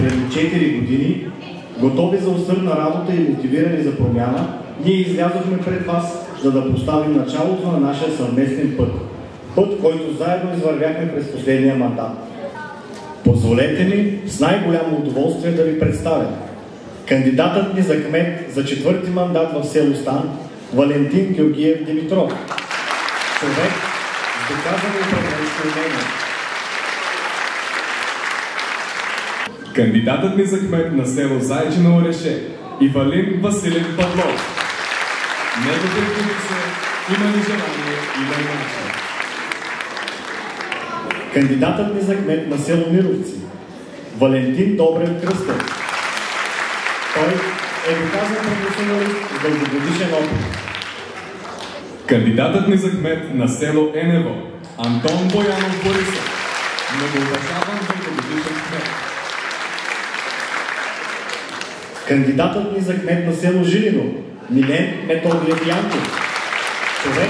преди 4 години, готови за усърдна работа и мотивирани за промяна, ние излязохме пред вас, за да поставим началото на нашия съвместен път. Път, който заедно извървяхме през последния мандат. Позволете ми с най-голямо удоволствие да ви представя кандидатът ни за кмет за 4-ти мандат в село Стан, Валентин Георгиев Димитров. Човек с доказано управленско умение. Кандидатът ни за кмет на село Зайчино Ореше, Ивалин Василев Павлов. Неговите лице има ли желание и да иначе. Кандидатът ни за кмет на село Мировци, Валентин Добрев Кръстев. Той е доказан професионалист с дългогодишен опит. Кандидатът ни за кмет на село Енево, Антон Боянов Борисов. Многоуважаван дългогодишен кмет. Кандидатът ни за кмет на село Жилино, Милен Методиев Янков. Човек,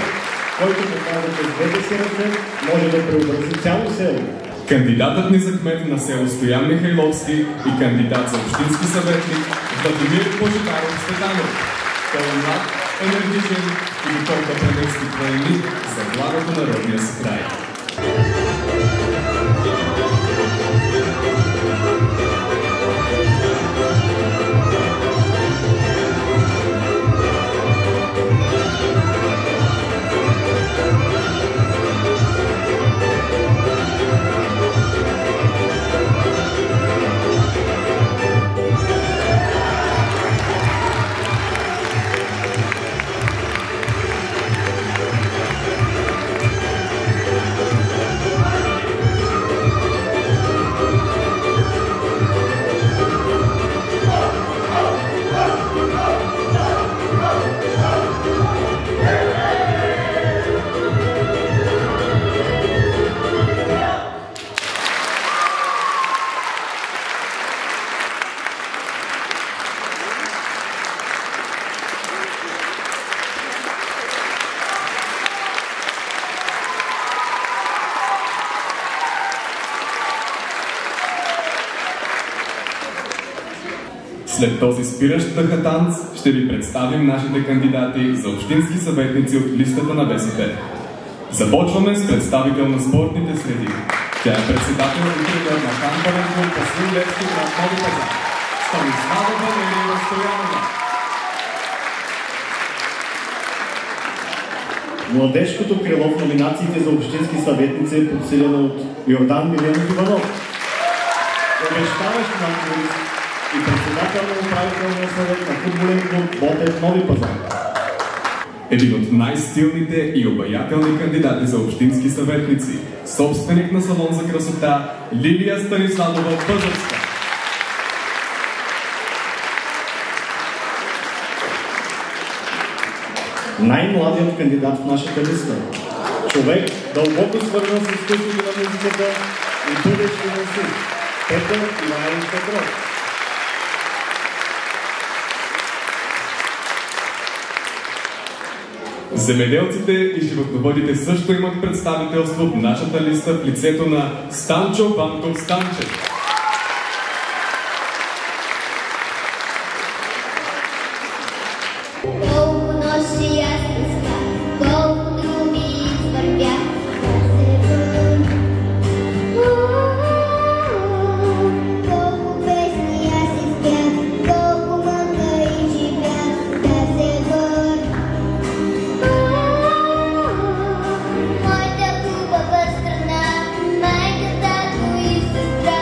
който показва, че с двете си ръце може да преобрази цяло село. Кандидатът ни за кмет на село Стоян Михайловски и кандидат за общински съветник Владимир Божидаров Светанов. Той е млад, енергичен и готов да премести войни за благото на родния си край. След този спиращ тъхатанц ще ви представим нашите кандидати за общински съветници от листата на БСП. Започваме с представител на спортните среди. Тя е председател и треньор на Кампарен клуб Васил Левски град Нови Пазар. Станислава Валериева Стоянова. Младежкото крило в номинациите за общински съветници е подсилено от Йордан Миленов Иванов. Обещаващ натурист и председател на управителния съвет на футболен клуб Ботев Нови Пазар. Един от най-стилните и обаятелни кандидати за общински съветници, собственик на салон за красота Лилия Станиславова Бъзърска. Най-младият кандидат в нашата листа. Човек, дълбоко свързан с изкуството на музиката и бъдещ финансист. Петър Ивайлов Петров. Земеделците и животновъдите също имат представителство в нашата листа в лицето на Станчо Ванков Станчев. Моята хубава страна, майка, татко и сестра.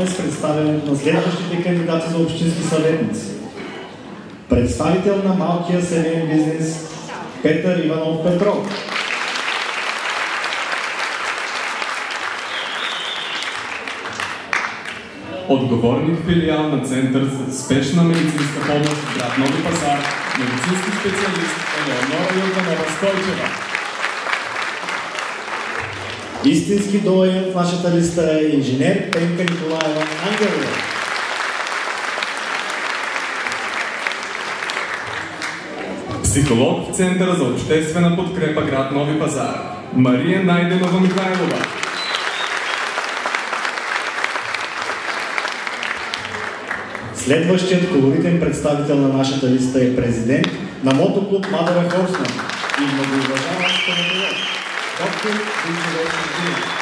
Продължаваме с представянето на следващите кандидати за общински съветници. Представител на малкия семейен бизнес Петър Иванов Петров. Отговорник филиал на Център за спешна медицинска помощ в град Нови пазар, медицински специалист Елеонора Йорданова Стойчева. Истински доайен в нашата листа е инженер Пенка Николаева Ангелова. Психолог в Центъра за обществена подкрепа град Нови пазар Мария Найденова Михайлова. Следващият колоритен представител на нашата листа е президент на мотоклуб Мадара Хорсман и многоуважаван стоматолог доктор Димитър Сергеев.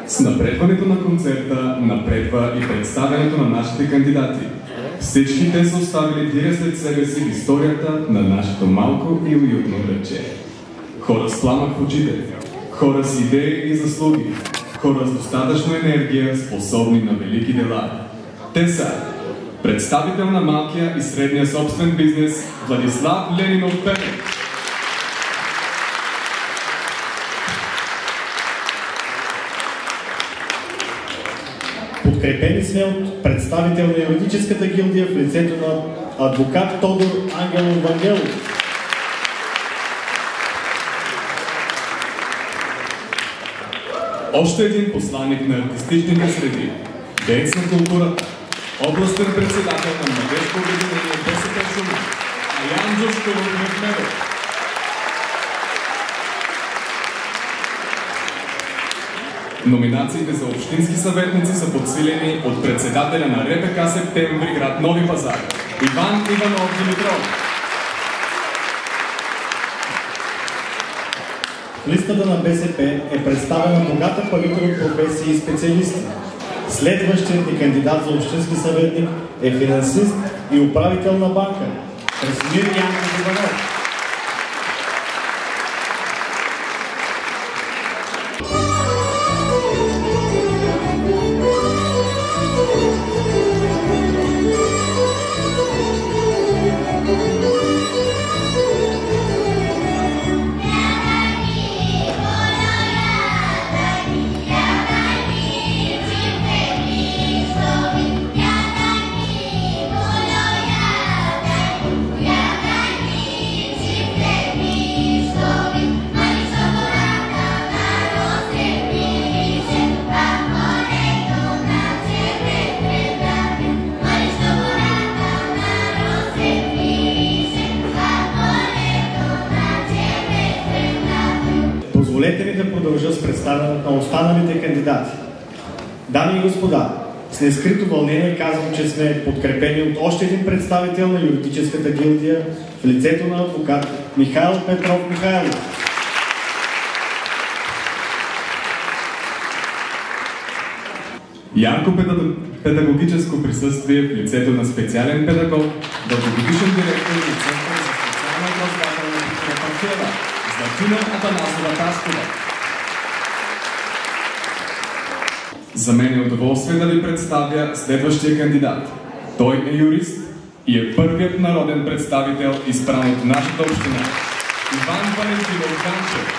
С напредването на концерта напредва и представянето на нашите кандидати. Всички те са оставили диря след себе си в историята на нашето малко и уютно градче. Хора с пламък в очите, хора с идеи и заслуги, хора с достатъчно енергия, способни на велики дела. Те са представител на малкия и средния собствен бизнес Владислав Ленинов Петър. Подкрепени сме от представител на юридическата гилдия в лицето на адвокат Тодор Ангелов Вангелов. Още един посланник на артистичните среди, деец на културата, областен председател на младежко обединение БСП Шумен, Аян Джушков Мехмедов. Номинациите за общински съветници са подсилени от председателя на РПК Септември град Нови пазар Иван Иванов Димитров. Листата на БСП е представена богата палитра от професии и специалисти. Следващият ни кандидат за общински съветник е финансист и управител на банка Красимир Янков Иванов. Позволете ми да продължа с представянето на останалите кандидати. Дами и господа, С нескрито вълнение казвам, че сме подкрепени от още един представител на юридическата гилдия в лицето на адвокат Михаил Петров Михайлов. Ярко педагогическо присъствие в лицето на специален педагог, дългогодишен директор на Центъра за специална образователна подкрепа ХЕВА, Златина Атанасова Таскова. За мен е удоволствие да ви представя следващия кандидат. Той е юрист и е първият народен представител, избран от нашата община. Иван Валентинов Ганчев.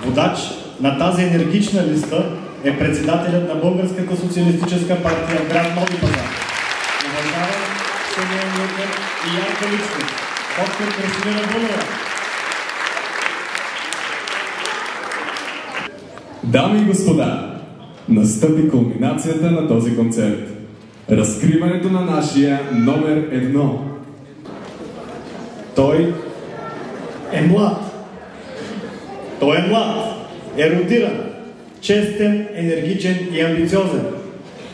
Водач на тази енергична листа е председателят на Българската социалистическа партия в град Нови пазар. Уважаван семейен лидер и ярка личност, доктор Красимира Бунова. Дами и господа, настъпи кулминацията на този концерт. Разкриването на нашия номер 1. Той е млад. Той е млад, ерудиран, честен, енергичен и амбициозен.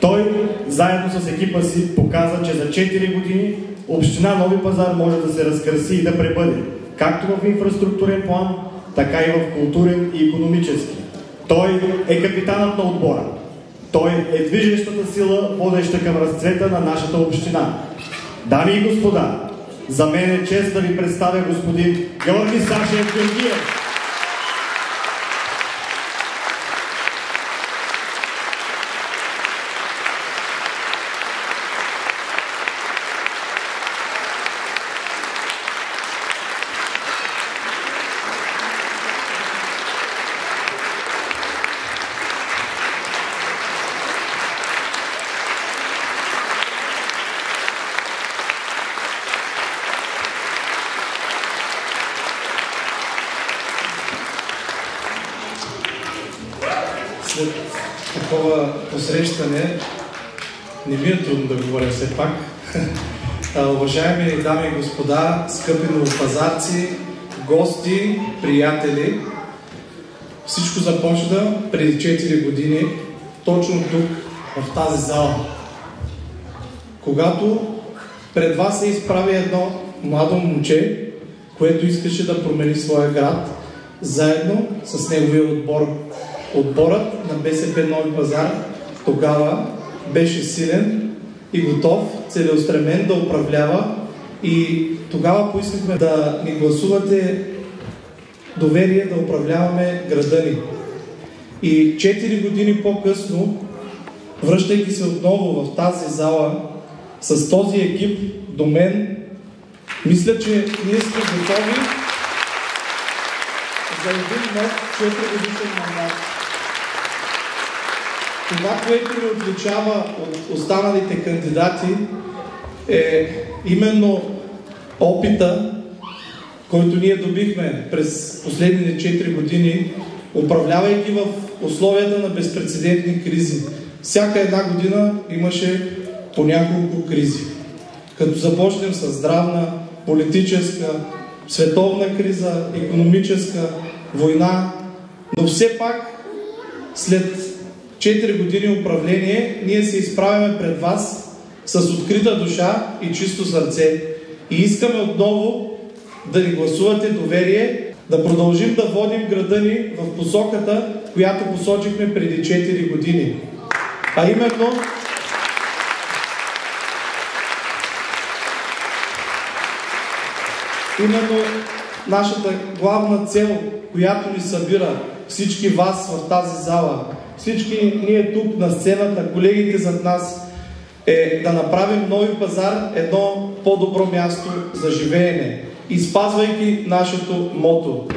Той, заедно с екипа си, показа, че за 4 години община Нови пазар може да се разкраси и да пребъде, както в инфраструктурен план, така и в културен и икономически. Той е капитанът на отбора. Той е движещата сила, водеща към разцвета на нашата община. Дами и господа, за мен е чест да ви представя господин Георги Сашев Георгиев. След такова посрещане не ми е трудно да говоря все пак. Уважаеми дами и господа, скъпи новопазарци, гости, приятели, всичко започна преди 4 години, точно тук, в тази зала. Когато пред вас се изправи едно младо момче, което искаше да промени своя град, заедно с неговия отбор. Отборът на БСП Нови пазар тогава беше силен и готов, целеустремен да управлява, и тогава поискахме да ни гласувате доверие да управляваме града ни. И 4 години по-късно, връщайки се отново в тази зала с този екип до мен, мисля, че ние сме готови за един нов 4-годишен мандат. Това, което ни отличава от останалите кандидати, е именно опита, който ние добихме през последните 4 години, управлявайки в условията на безпрецедентни кризи. Всяка една година имаше по няколко кризи. Като започнем с здравна, политическа, световна криза, икономическа, война, но все пак след 4 години управление ние се изправяме пред вас с открита душа и чисто сърце и искаме отново да ни гласувате доверие, да продължим да водим града ни в посоката, която посочихме преди 4 години. А именно нашата главна цел, която ни събира всички вас в тази зала, всички ние тук на сцената, колегите зад нас, е да направим Нови пазар едно по-добро място за живеене, и спазвайки нашето мото,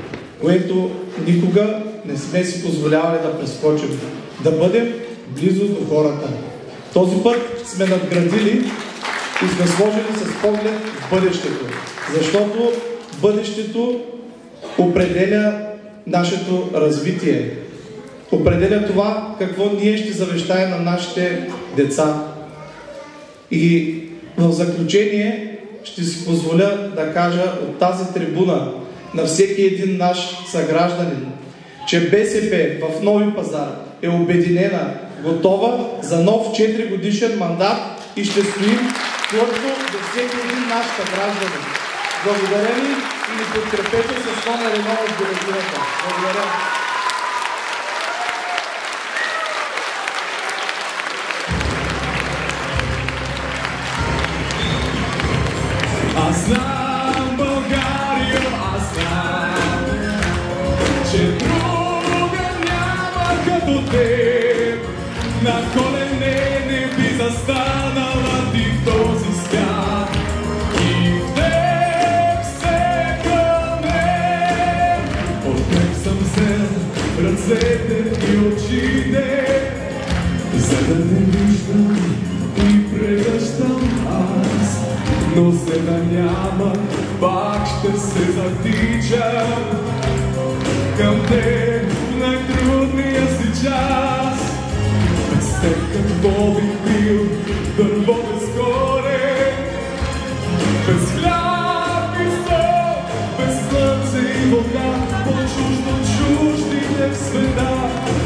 което никога не сме си позволявали да прескочим, да бъдем близо до хората. Този път сме надградили и сме сложили с поглед в бъдещето, защото бъдещето определя нашето развитие, определя това какво ние ще завещаем на нашите деца. И в заключение ще си позволя да кажа от тази трибуна на всеки един наш съгражданин, че БСП в Нови Пазар е обединена, готова за нов 4-годишен мандат и ще стоим твърдо до всеки един наш гражданин. Благодаря ви и ни подкрепете с номер 1 от бюлетината. Благодаря. Аз знам, България, аз знам, че друга няма като теб. На колене не би застанала ти в този свят. И в теб се кълнем. От теб съм взел ръцете и очите, за да не виждам и прегръщам аз. Но се да няма, пак ще се затичам към теб в най-трудния си час. Без теб какво бих бил, дърво без горе, без хляб и сол, без слънце и вода, по-чуждо чуждите в света,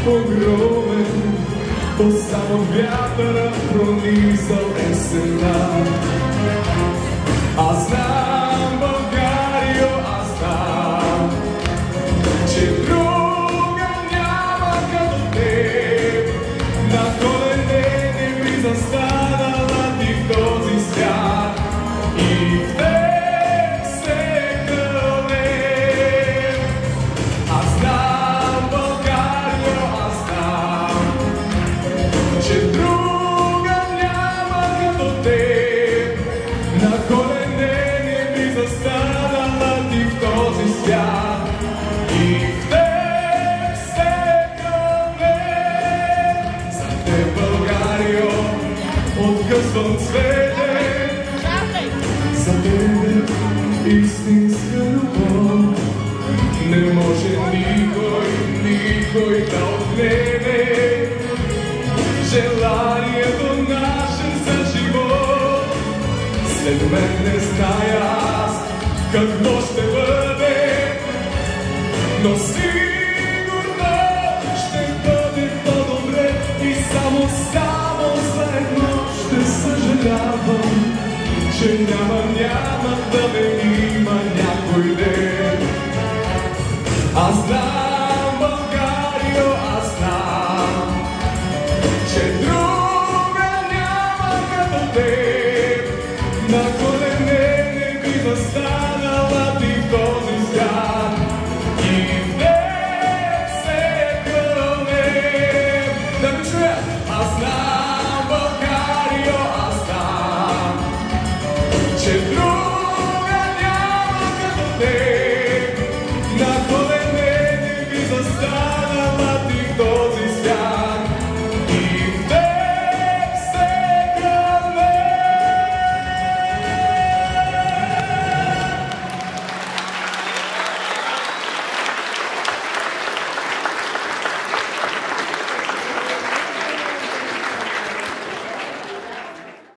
огромен, по-само вятъра пронизал есена. Аз знам, Българио, аз знам, че друга няма като теб. На колене не би застанала ти в този свят. И в теб се кълнем. Аз знам, Българио, аз знам, че друга няма като теб. На колене не би застанала ти в този свят. И в теб се кълнем. За теб, Българио, откъсвам цвете. За теб истинска любов не може никой да отнеме желанието наше за живот. След мен не зная аз какво ще бъде, но сигурно ще бъде по-добре. И само заедно ще съжалявам, че няма